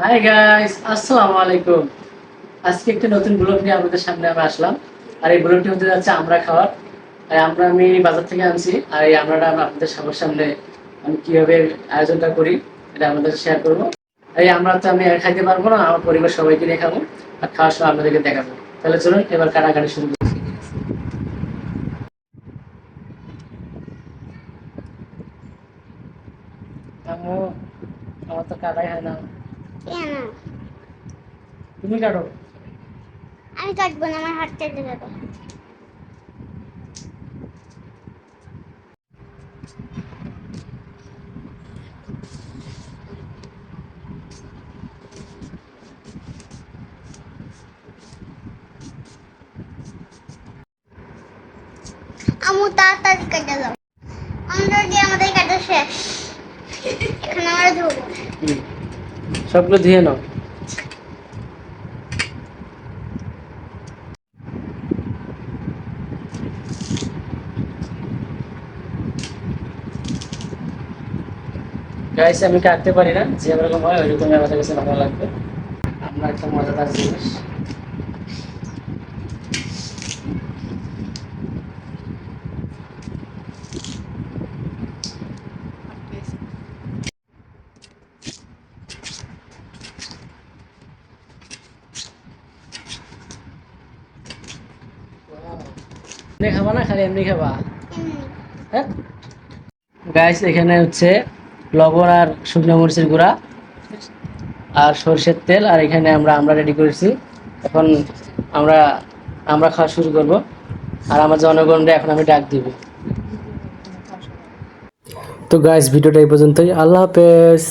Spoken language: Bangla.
হাই গাইস, আসসালামু আলাইকুম। আজকে একটা নতুন ব্লগ নিয়ে আপনাদের সামনে আমি আসলাম। আর এই ব্লগটি হতে যাচ্ছে আমরা খাওয়ার। আর আমি বাজার থেকে আনছি। আর এই আমরাটা আমি আপনাদের সবার সামনে আমি কিভাবে আয়োজনটা করি এটা আপনাদের শেয়ার করবো। এই আমরা তো আমি একা খাইতে পারবো না, আমার পরিবার সবাইকে নিয়ে খাবো। আর খাওয়ার সময় আপনাদেরকে দেখাবো। তাহলে চলুন এবার কাটাকাটি শুরু করি। আম্মু, আমার তো কাটাই হয় না। কেন? তুমি কাটো। আমি কাটবো না, আমার হাত কেটে যাবে। আমু তাড়াতাড়ি কেটে দাও। আমাদের কাটা শেষ। এখন আমরা ধোবো। সবগুলো ধুয়ে নাও। গাইস, আমি কাটতে পারি না, যে রকম হয় ওইরকম আমাদের কাছে ভালো লাগবে। আমরা একটা মজাদার জিনিস। এমনি খাবা না, খালি এমনি খাবা? এমনি। হ্যাঁ গাইস, এখানে হচ্ছে লবণ আর শুকনো মরিচের গুঁড়া আর সরষের তেল, আর এখানে আমরা রেডি করেছি। এখন আমরা আমরা খাওয়া শুরু করব। আর আমার জনগণরা এখন আমি ডাক দিব। তো গাইস, ভিডিওটা এই পর্যন্তই। আল্লাহ হাফেজ।